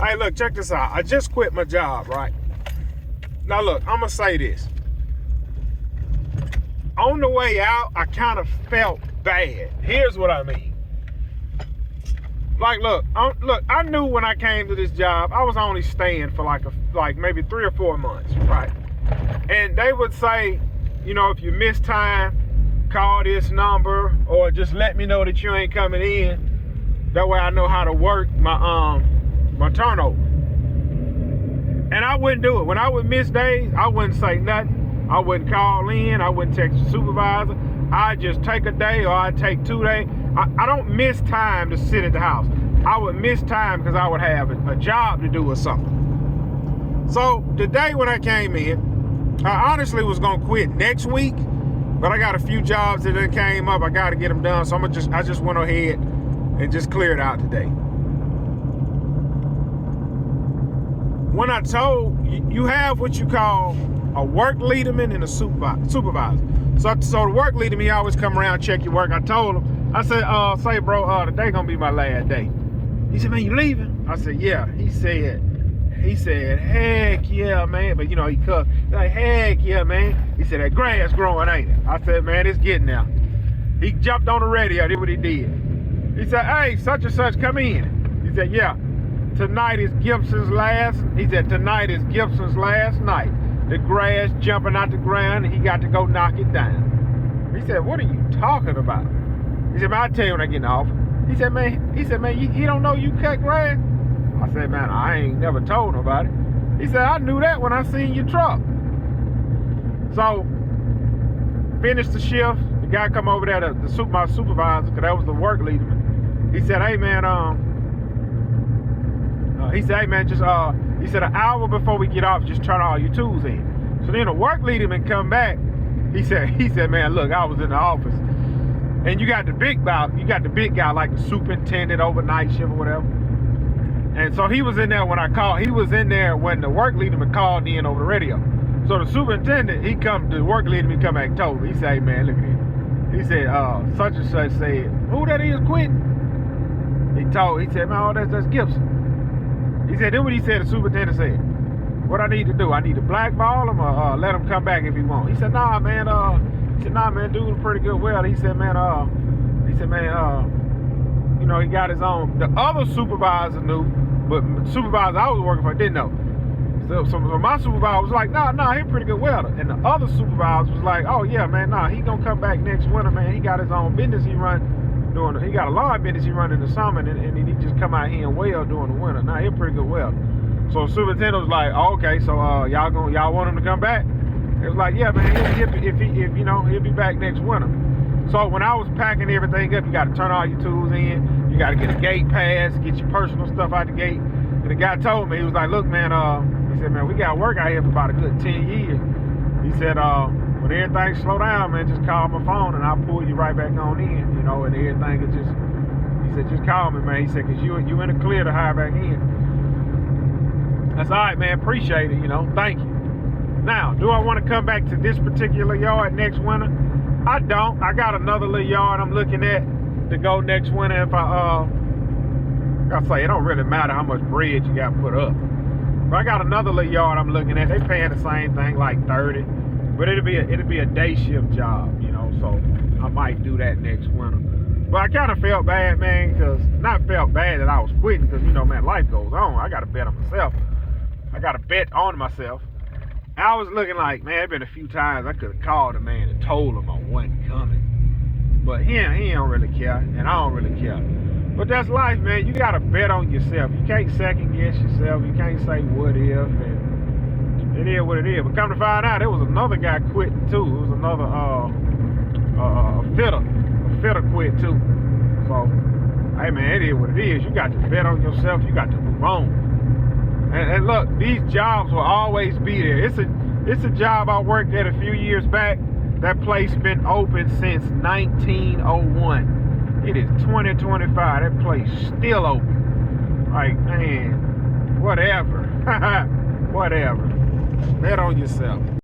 Hey, look, check this out. I just quit my job, right? Now, look, I'm going to say this. On the way out, I kind of felt bad. Here's what I mean. Like, look, I knew when I came to this job, I was only staying for like maybe 3 or 4 months, right? And they would say, you know, if you miss time, call this number or just let me know that you ain't coming in. That way I know how to work my turnover. And I wouldn't do it. When I would miss days, I wouldn't say nothing. I wouldn't call in. I wouldn't text the supervisor. I'd just take a day or I'd take 2 days. I don't miss time to sit at the house. I would miss time because I would have a job to do or something. So the day when I came in, I honestly was gonna quit next week, but I got a few jobs that then came up. I got to get them done, so I just went ahead and just cleared out today. When I told you have what you call a work leaderman and a supervisor. So the work leader, he always come around, check your work. I told him, I said, say bro, today gonna be my last day. He said, man, you leaving? I said, yeah. He said, heck yeah, man. But you know, he cussed. Like, heck yeah, man. He said, that grass growing, ain't it? I said, man, it's getting there. He jumped on the radio, did what he did. He said, hey, such and such, come in. He said, yeah. Tonight is Gibson's last night. The grass jumping out the ground and he got to go knock it down. He said, what are you talking about? He said, man, I'll tell you when I get in the office. He said, man, you don't know you cut grass? I said, man, I ain't never told nobody. He said, I knew that when I seen your truck. So, finished the shift. The guy come over there, my supervisor, because that was the work leader. He said, hey, man, he said, hey, man, he said, an hour before we get off, just turn all your tools in. So then the work leader man come back. He said, man, look, I was in the office. And you got the big guy, like the superintendent, overnight shift or whatever. And so he was in there when I called. He was in there when the work leader man called in over the radio. So the superintendent, the work leader man come back and told me. He said, hey, man, look at this. He said, such and such said, who that is quitting? He said, man, that's Gibson. He said, then what he said, the superintendent said, what I need to do, I need to blackball him or let him come back if he wants. He said, nah, man, dude, pretty good welder. He said, man, you know, he got his own. The other supervisor knew, but the supervisor I was working for didn't know. So my supervisor was like, nah, he's pretty good welder. And the other supervisor was like, oh yeah, man, nah, he gonna come back next winter, man. He got his own business he run. He got a lawn business he run in the summer, and he just come out here and weld during the winter. Now, he's pretty good welder. So the superintendent was like, oh, okay, so y'all want him to come back? It was like, yeah, man, he'll be back next winter. So when I was packing everything up, you got to turn all your tools in. You got to get a gate pass, get your personal stuff out the gate. And the guy told me, he was like, look, man, he said, man, we got work out here for about a good 10 years. He said, when everything slow down, man, just call my phone and I'll pull you right back on in, you know, and everything is just, he said, just call me, man. He said, because you in the clear to hire back in. That's all right, man, appreciate it, you know, thank you. Now, do I want to come back to this particular yard next winter? I don't. I got another little yard I'm looking at to go next winter if I say, it don't really matter how much bread you got put up. But I got another little yard I'm looking at. They paying the same thing, like 30. But it'll be a day shift job, you know, so I might do that next winter. But I kind of felt bad, man, because not felt bad that I was quitting, because, you know, man, life goes on. I got to bet on myself. I got to bet on myself. And I was looking like, man, it been a few times I could have called the man and told him I wasn't coming. But he don't really care, and I don't really care. But that's life, man. You got to bet on yourself. You can't second guess yourself. You can't say what if, and it is what it is. But come to find out, there was another guy quitting too. It was another fitter quit too. So, hey man, it is what it is. You got to bet on yourself. You got to move on. And look, these jobs will always be there. It's a job I worked at a few years back. That place been open since 1901. It is 2025. That place still open. Like, man, whatever. Whatever. Bet on yourself.